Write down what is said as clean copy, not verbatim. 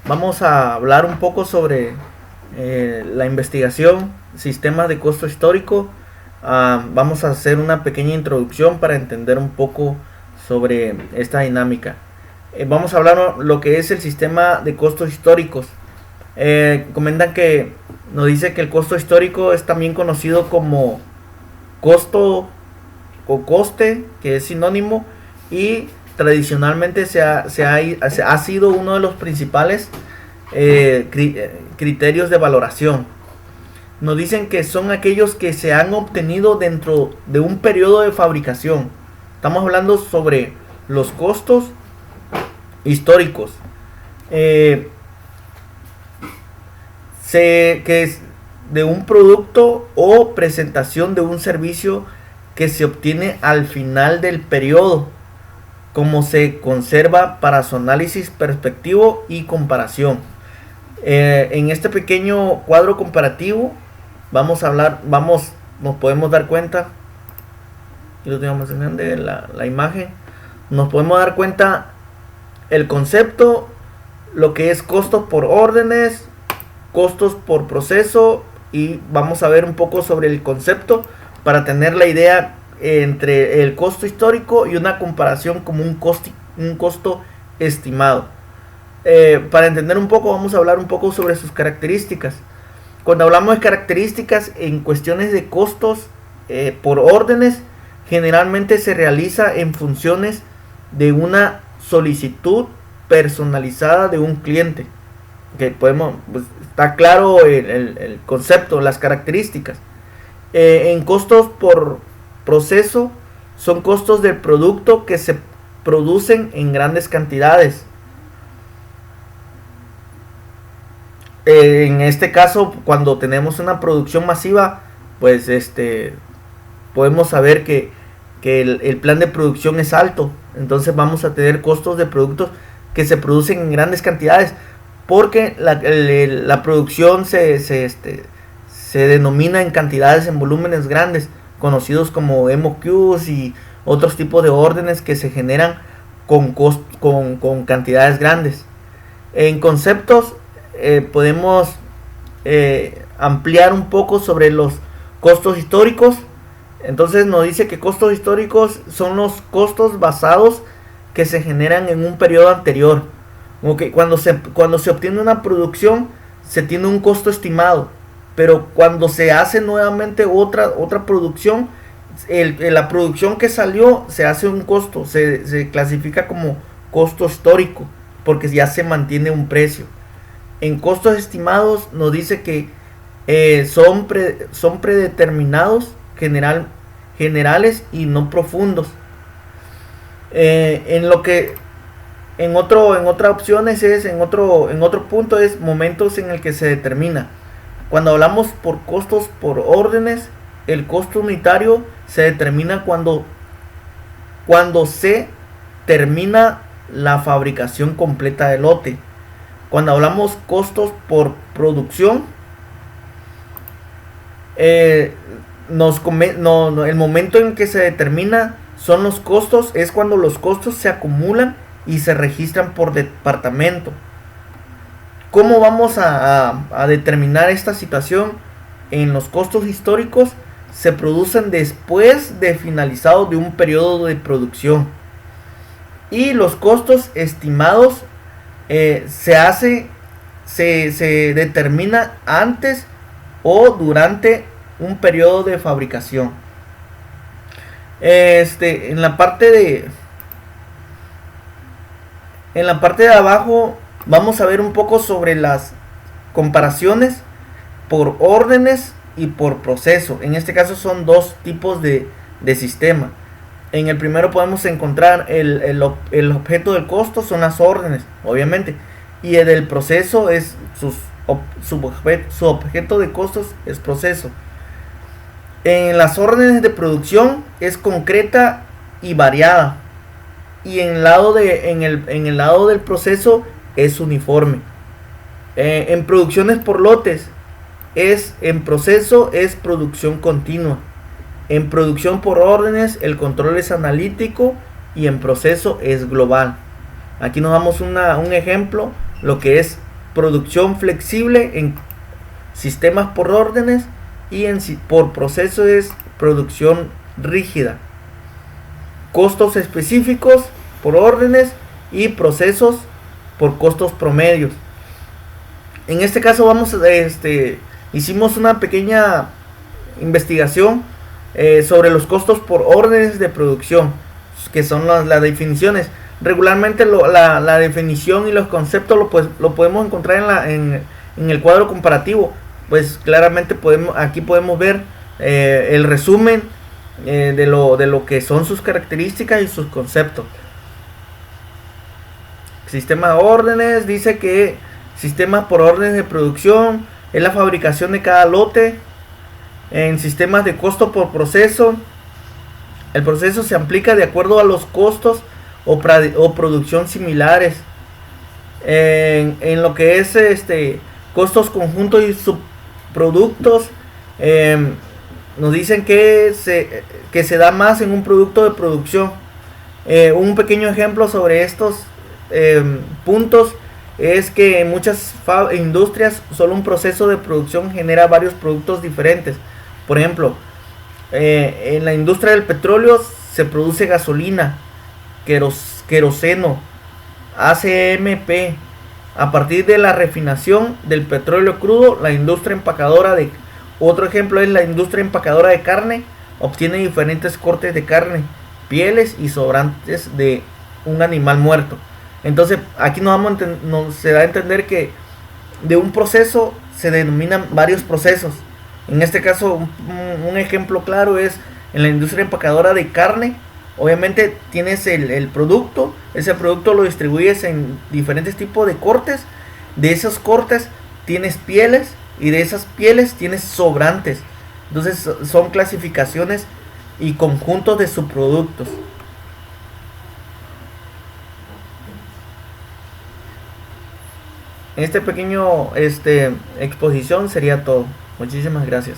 Vamos a hablar un poco sobre la investigación, sistemas de costo histórico. Vamos a hacer una pequeña introducción para entender un poco sobre esta dinámica. Vamos a hablar lo que es el sistema de costos históricos. Comentan que nos dice que el costo histórico es también conocido como costo o coste, que es sinónimo, y tradicionalmente ha sido uno de los principales criterios de valoración. Nos dicen que son aquellos que se han obtenido dentro de un periodo de fabricación. Estamos hablando sobre los costos históricos. Que es de un producto o presentación de un servicio que se obtiene al final del periodo, como se conserva para su análisis perspectivo y comparación. En este pequeño cuadro comparativo nos podemos dar cuenta, y lo tenemos en grande la imagen, nos podemos dar cuenta el concepto, lo que es costos por órdenes, costos por proceso, y vamos a ver un poco sobre el concepto para tener la idea entre el costo histórico y una comparación como un costo estimado. Para entender un poco, vamos a hablar un poco sobre sus características. Cuando hablamos de características en cuestiones de costos por órdenes, generalmente se realiza en funciones de una solicitud personalizada de un cliente. Que podemos, pues, está claro el concepto, las características. En costos por proceso, son costos del producto que se producen en grandes cantidades. En este caso, cuando tenemos una producción masiva, pues podemos saber que el plan de producción es alto. Entonces vamos a tener costos de productos que se producen en grandes cantidades, porque la producción se denomina en cantidades, en volúmenes grandes, conocidos como MOQs y otros tipos de órdenes que se generan con cantidades grandes. En conceptos podemos ampliar un poco sobre los costos históricos. Entonces nos dice que costos históricos son los costos basados que se generan en un periodo anterior. Como que cuando se obtiene una producción, se tiene un costo estimado, pero cuando se hace nuevamente otra producción, la producción que salió se hace un costo, se clasifica como costo histórico, porque ya se mantiene un precio. En costos estimados nos dice que son predeterminados, generales y no profundos. En otra opción en otro punto es momentos en el que se determina. Cuando hablamos por costos por órdenes, el costo unitario se determina cuando se termina la fabricación completa del lote. Cuando hablamos costos por producción, el momento en que se determina son los costos, es cuando los costos se acumulan y se registran por departamento. ¿Cómo vamos a determinar esta situación? En los costos históricos se producen después de finalizado de un periodo de producción, y los costos estimados se determina antes o durante un periodo de fabricación. En la parte de abajo vamos a ver un poco sobre las comparaciones por órdenes y por proceso. En este caso son dos tipos de sistema. En el primero podemos encontrar el objeto del costo, son las órdenes, obviamente, y el del proceso es su objeto de costos es proceso. En las órdenes de producción es concreta y variada, y en el lado del proceso es uniforme. En producciones por lotes, en proceso es producción continua. En producción por órdenes el control es analítico, y en proceso es global. Aquí nos damos un ejemplo, lo que es producción flexible en sistemas por órdenes y por procesos es producción rígida. Costos específicos por órdenes y procesos por costos promedios. En este caso hicimos una pequeña investigación sobre los costos por órdenes de producción, que son las definiciones. Regularmente la definición y los conceptos lo podemos encontrar en el cuadro comparativo. Pues claramente aquí podemos ver el resumen de lo que son sus características y sus conceptos. Sistema de órdenes dice que sistemas por órdenes de producción es la fabricación de cada lote. En sistemas de costo por proceso, el proceso se aplica de acuerdo a los costos o producción similares. En lo que es costos conjuntos y subproductos, nos dicen que se da más en un producto de producción. Un pequeño ejemplo sobre estos puntos es que en muchas industrias solo un proceso de producción genera varios productos diferentes. Por ejemplo, en la industria del petróleo se produce gasolina, queroseno, ACMP. A partir de la refinación del petróleo crudo, la industria empacadora otro ejemplo es la industria empacadora de carne, obtiene diferentes cortes de carne, pieles y sobrantes de un animal muerto. Entonces aquí se da a entender que de un proceso se denominan varios procesos. En este caso un ejemplo claro es en la industria empacadora de carne. Obviamente tienes el producto, ese producto lo distribuyes en diferentes tipos de cortes. De esos cortes tienes pieles y de esas pieles tienes sobrantes. Entonces son clasificaciones y conjuntos de subproductos. En este pequeño exposición sería todo. Muchísimas gracias.